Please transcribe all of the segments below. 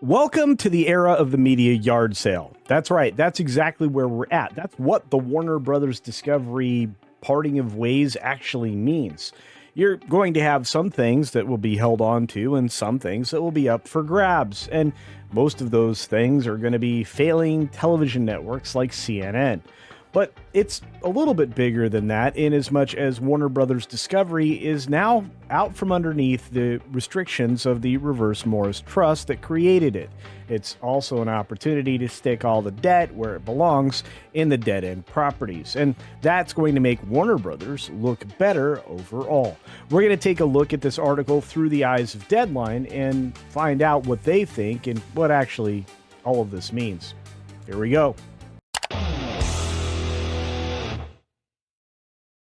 Welcome to the era of the media yard sale. That's right. That's exactly where we're at. That's what the Warner Brothers Discovery parting of ways actually means. You're going to have some things that will be held on to and some things that will be up for grabs. And most of those things are going to be failing television networks like CNN. But it's a little bit bigger than that, in as much as Warner Brothers Discovery is now out from underneath the restrictions of the Reverse Morris Trust that created it. It's also an opportunity to stick all the debt where it belongs, in the dead-end properties. And that's going to make Warner Brothers look better overall. We're going to take a look at this article through the eyes of Deadline and find out what they think and what actually all of this means. Here we go.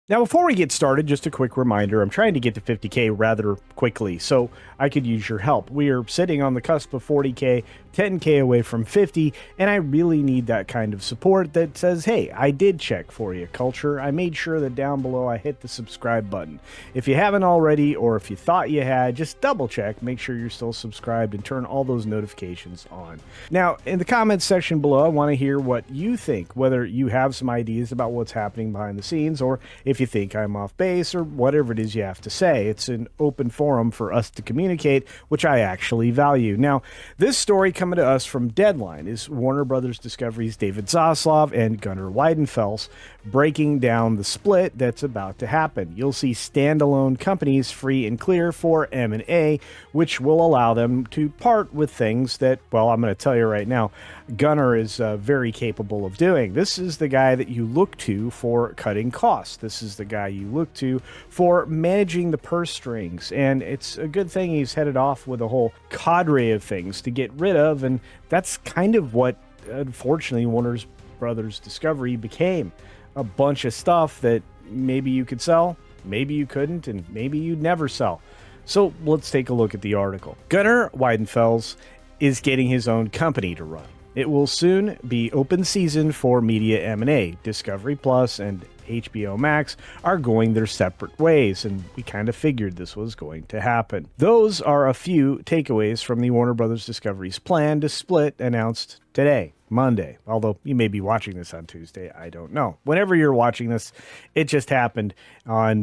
Now, before we get started, just a quick reminder, I'm trying to get to 50K rather quickly, so I could use your help. We are sitting on the cusp of 40K, 10K away from 50, and I really need that kind of support that says, hey, I did check for you, Culture. I made sure that down below I hit the subscribe button. If you haven't already, or if you thought you had, just double check, make sure you're still subscribed, and turn all those notifications on. Now, in the comments section below, I want to hear what you think, whether you have some ideas about what's happening behind the scenes, or if you think I'm off base, or whatever it is you have to say. It's an open forum for us to communicate, which I actually value. Now, this story coming to us from Deadline is Warner Brothers Discovery's David Zaslav and Gunnar Wiedenfels breaking down the split that's about to happen. You'll see standalone companies free and clear for M&A, which will allow them to part with things that, well, I'm going to tell you right now, Gunnar is very capable of doing. This is the guy that you look to for cutting costs. This is the guy you look to for managing the purse strings. And it's a good thing he's headed off with a whole cadre of things to get rid of. And that's kind of what, unfortunately, Warner Brothers Discovery became. A bunch of stuff that maybe you could sell, maybe you couldn't, and maybe you'd never sell. So let's take a look at the article. Gunnar Wiedenfels is getting his own company to run. It will soon be open season for media M&A. Discovery Plus and HBO Max are going their separate ways, and we kind of figured this was going to happen. Those are a few takeaways from the Warner Brothers Discovery's plan to split announced today, Monday. Although you may be watching this on Tuesday, I don't know. Whenever you're watching this, it just happened on,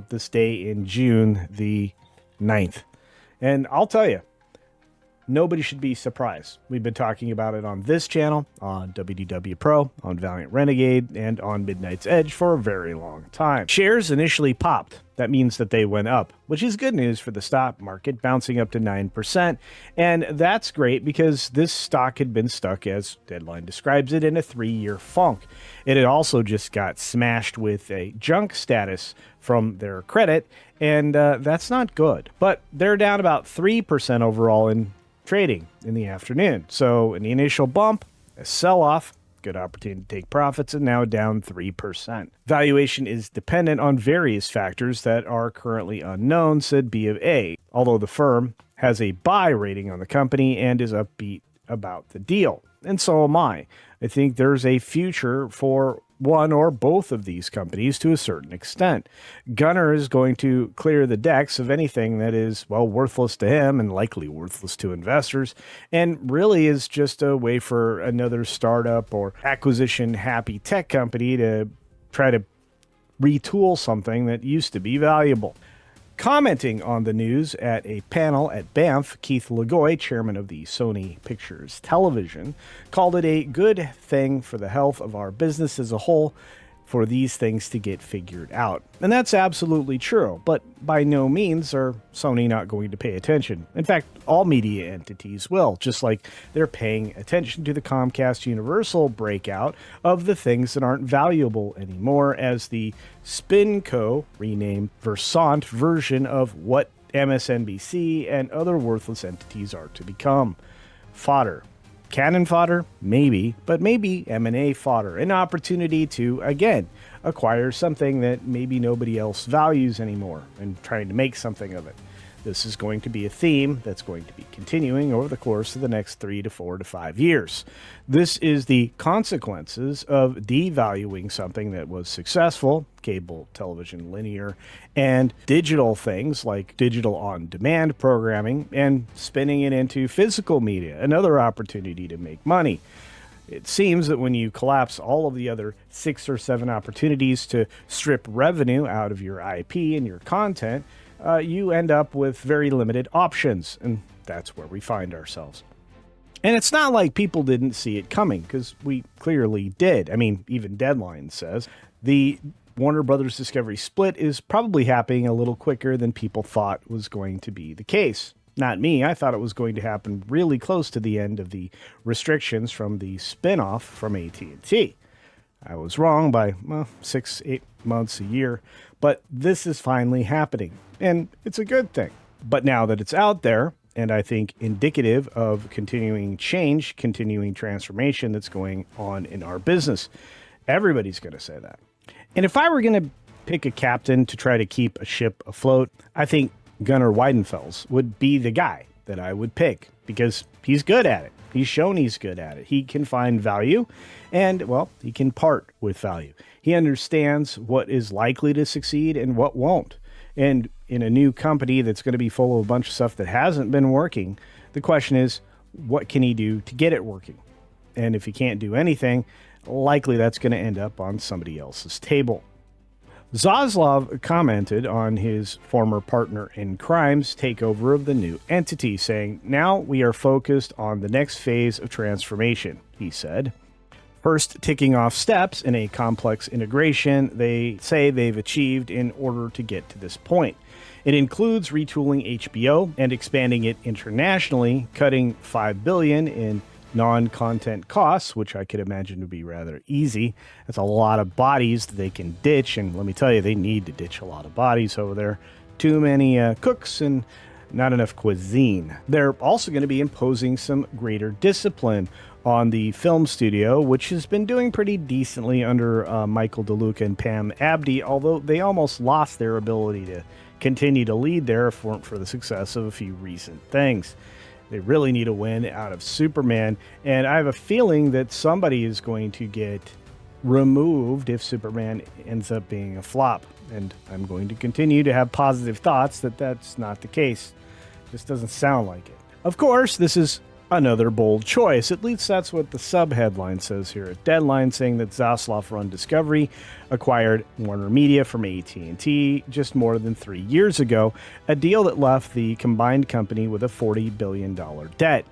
this day in June the 9th. And I'll tell you, nobody should be surprised. We've been talking about it on this channel, on WDW Pro, on Valiant Renegade, and on Midnight's Edge for a very long time. Shares initially popped. That means that they went up, which is good news for the stock market, bouncing up to 9%. And that's great because this stock had been stuck, as Deadline describes it, in a 3-year funk. It had also just got smashed with a junk status from their credit, and that's not good. But they're down about 3% overall in trading in the afternoon. So in the initial bump, a sell-off, good opportunity to take profits, and now down 3%. Valuation is dependent on various factors that are currently unknown, said B of A, although the firm has a buy rating on the company and is upbeat about the deal. And so am I. I think there's a future for one or both of these companies to a certain extent. Gunnar is going to clear the decks of anything that is, well, worthless to him and likely worthless to investors, and really is just a way for another startup or acquisition happy tech company to try to retool something that used to be valuable. Commenting on the news at a panel at Banff, Keith Legoy, chairman of the Sony Pictures Television, called it a good thing for the health of our business as a whole for these things to get figured out. And that's absolutely true, but by no means are Sony not going to pay attention. In fact, all media entities will, just like they're paying attention to the Comcast Universal breakout of the things that aren't valuable anymore as the SpinCo, renamed Versant version of what MSNBC and other worthless entities are to become. Fodder. Cannon fodder? Maybe, but maybe M&A fodder. An opportunity to, again, acquire something that maybe nobody else values anymore and trying to make something of it. This is going to be a theme that's going to be continuing over the course of the next 3 to 4 to 5 years. This is the consequences of devaluing something that was successful, cable, television, linear, and digital things like digital on-demand programming, and spinning it into physical media, another opportunity to make money. It seems that when you collapse all of the other 6 or 7 opportunities to strip revenue out of your IP and your content, you end up with very limited options, and that's where we find ourselves. And it's not like people didn't see it coming, because we clearly did. I mean, even Deadline says the Warner Brothers Discovery split is probably happening a little quicker than people thought was going to be the case. Not me. I thought it was going to happen really close to the end of the restrictions from the spinoff from AT&T. I was wrong by 6-8 months, a year, but this is finally happening, and it's a good thing. But now that it's out there, and I think indicative of continuing change, continuing transformation that's going on in our business, everybody's going to say that. And if I were going to pick a captain to try to keep a ship afloat, I think Gunnar Wiedenfels would be the guy that I would pick, because he's good at it. He's shown he's good at it. He can find value, and, well, he can part with value. He understands what is likely to succeed and what won't. And in a new company that's going to be full of a bunch of stuff that hasn't been working, the question is, what can he do to get it working? And if he can't do anything, likely that's going to end up on somebody else's table. Zaslav commented on his former partner in crime's takeover of the new entity, saying, "Now we are focused on the next phase of transformation," he said. First, ticking off steps in a complex integration they say they've achieved in order to get to this point. It includes retooling HBO and expanding it internationally, cutting $5 billion in non-content costs, which I could imagine would be rather easy. That's a lot of bodies that they can ditch, and let me tell you, they need to ditch a lot of bodies over there. Too many cooks and not enough cuisine. They're also going to be imposing some greater discipline on the film studio, which has been doing pretty decently under Michael DeLuca and Pam Abdi, although they almost lost their ability to continue to lead there if it weren't for the success of a few recent things. They really need a win out of Superman, and I have a feeling that somebody is going to get removed if Superman ends up being a flop. And I'm going to continue to have positive thoughts that that's not the case. Just doesn't sound like it. Of course, this is another bold choice. At least that's what the sub-headline says here at Deadline, saying that Zaslav-run Discovery acquired Warner Media from AT&T just more than 3 years ago, a deal that left the combined company with a $40 billion debt,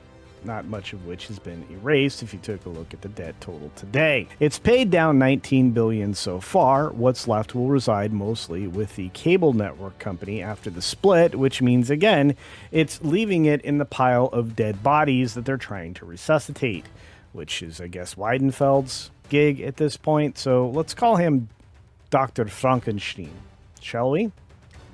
not much of which has been erased if you took a look at the debt total today. It's paid down $19 billion so far. What's left will reside mostly with the cable network company after the split, which means, again, it's leaving it in the pile of dead bodies that they're trying to resuscitate, which is, I guess, Weidenfeld's gig at this point. So let's call him Dr. Frankenstein, shall we?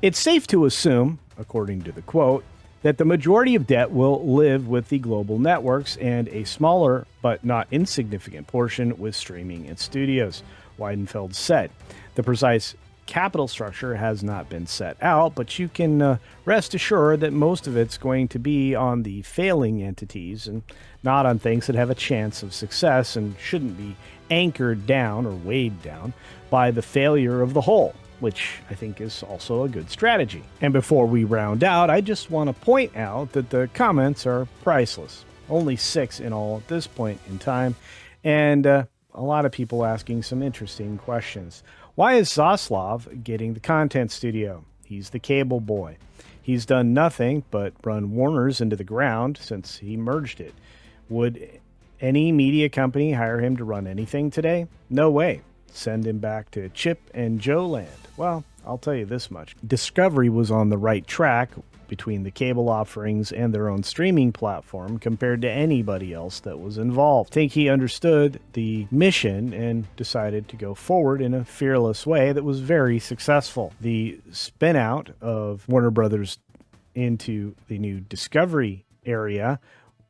It's safe to assume, according to the quote, that the majority of debt will live with the global networks and a smaller but not insignificant portion with streaming and studios, Weidenfeld said. The precise capital structure has not been set out, but you can rest assured that most of it's going to be on the failing entities and not on things that have a chance of success and shouldn't be anchored down or weighed down by the failure of the whole, which I think is also a good strategy. And before we round out, I just want to point out that the comments are priceless. Only 6 in all at this point in time, and a lot of people asking some interesting questions. Why is Zaslav getting the content studio? He's the cable boy. He's done nothing but run Warner's into the ground since he merged it. Would any media company hire him to run anything today? No way. Send him back to Chip and Joe land. Well, I'll tell you this much. Discovery was on the right track between the cable offerings and their own streaming platform compared to anybody else that was involved. I think he understood the mission and decided to go forward in a fearless way that was very successful. The spin out of Warner Brothers into the new Discovery area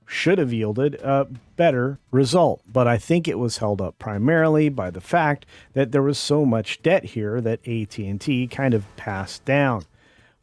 should have yielded a better result, but I think it was held up primarily by the fact that there was so much debt here that AT&T kind of passed down.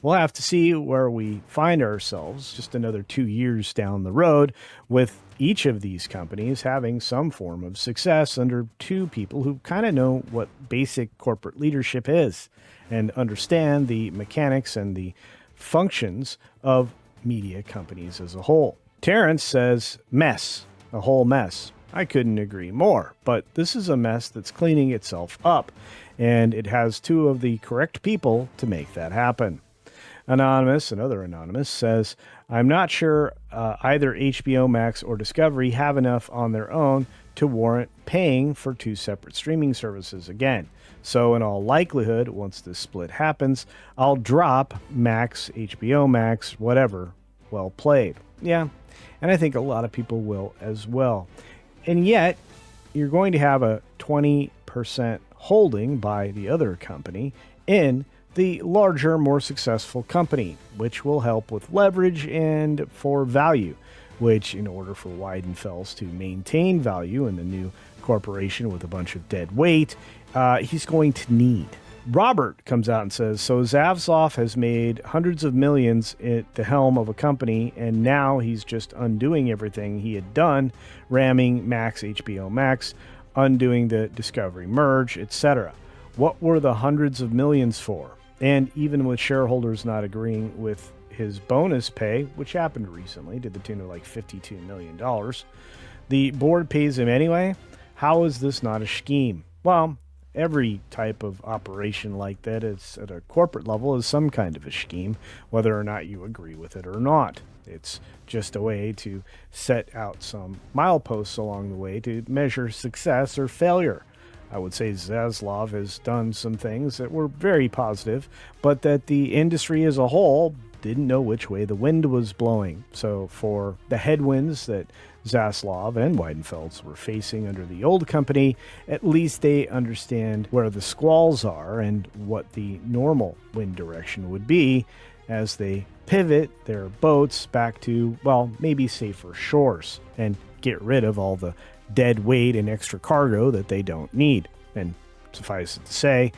We'll have to see where we find ourselves just another 2 years down the road, with each of these companies having some form of success under two people who kind of know what basic corporate leadership is and understand the mechanics and the functions of media companies as a whole. Terrence says, mess, a whole mess. I couldn't agree more, but this is a mess that's cleaning itself up, and it has two of the correct people to make that happen. Anonymous, another Anonymous, says, I'm not sure either HBO Max or Discovery have enough on their own to warrant paying for two separate streaming services again. So in all likelihood, once this split happens, I'll drop Max, HBO Max, whatever. Well played. Yeah, and I think a lot of people will as well. And yet, you're going to have a 20% holding by the other company in the larger, more successful company, which will help with leverage and for value, which in order for Wiedenfels to maintain value in the new corporation with a bunch of dead weight, he's going to need. Robert comes out and says, so Zaslav has made hundreds of millions at the helm of a company, and now he's just undoing everything he had done, ramming Max, HBO Max, undoing the Discovery merge, etc. What were the hundreds of millions for? And even with shareholders not agreeing with his bonus pay, which happened recently to the tune of like $52 million, the board pays him anyway. How is this not a scheme? Well, every type of operation like that is at a corporate level is some kind of a scheme, whether or not you agree with it or not. It's just a way to set out some mileposts along the way to measure success or failure. I would say Zaslav has done some things that were very positive, but that the industry as a whole didn't know which way the wind was blowing. So for the headwinds that Zaslav and Wiedenfels were facing under the old company, at least they understand where the squalls are and what the normal wind direction would be as they pivot their boats back to, well, maybe safer shores and get rid of all the dead weight and extra cargo that they don't need. And suffice it to say,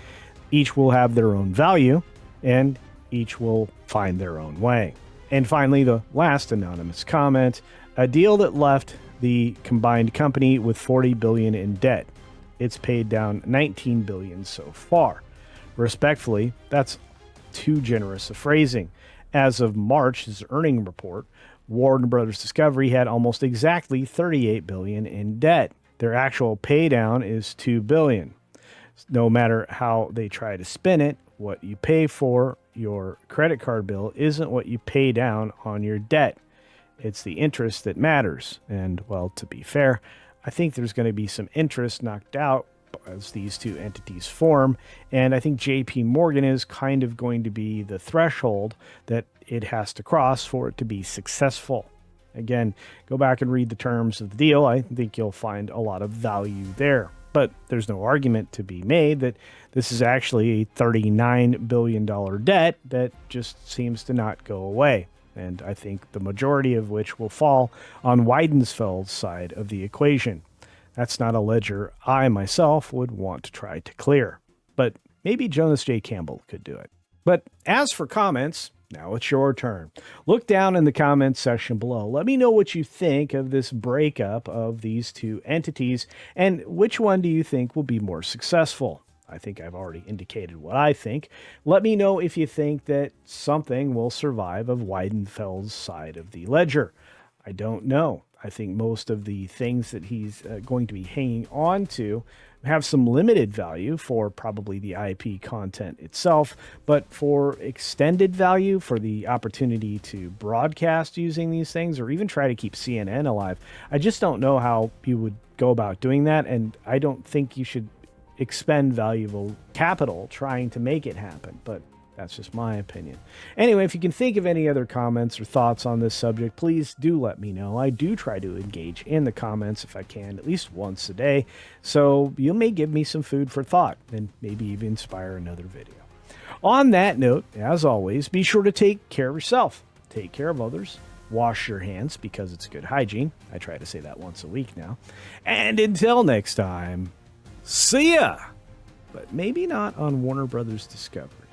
each will have their own value and each will find their own way. And finally, the last anonymous comment, a deal that left the combined company with $40 billion in debt. It's paid down $19 billion so far. Respectfully, that's too generous a phrasing. As of March's earning report, Warner Brothers Discovery had almost exactly $38 billion in debt. Their actual pay down is $2 billion. No matter how they try to spin it, what you pay for your credit card bill isn't what you pay down on your debt. It's the interest that matters. And, well, to be fair, I think there's going to be some interest knocked out as these two entities form. And I think JP Morgan is kind of going to be the threshold that it has to cross for it to be successful. Again, go back and read the terms of the deal. I think you'll find a lot of value there. But there's no argument to be made that this is actually a $39 billion debt that just seems to not go away. And I think the majority of which will fall on Wiedenfels' side of the equation. That's not a ledger I myself would want to try to clear. But maybe Jonas J. Campbell could do it. But as for comments, now it's your turn. Look down in the comments section below. Let me know what you think of this breakup of these two entities, and which one do you think will be more successful? I think I've already indicated what I think. Let me know if you think that something will survive of Wiedenfels' side of the ledger. I don't know. I think most of the things that he's going to be hanging on to have some limited value for probably the IP content itself, but for extended value, for the opportunity to broadcast using these things, or even try to keep CNN alive, I just don't know how you would go about doing that, and I don't think you should expend valuable capital trying to make it happen, but that's just my opinion. Anyway, if you can think of any other comments or thoughts on this subject, please do let me know. I do try to engage in the comments if I can, at least once a day. So you may give me some food for thought and maybe even inspire another video. On that note, as always, be sure to take care of yourself, take care of others, wash your hands because it's good hygiene. I try to say that once a week now. And until next time, see ya! But maybe not on Warner Brothers Discovery.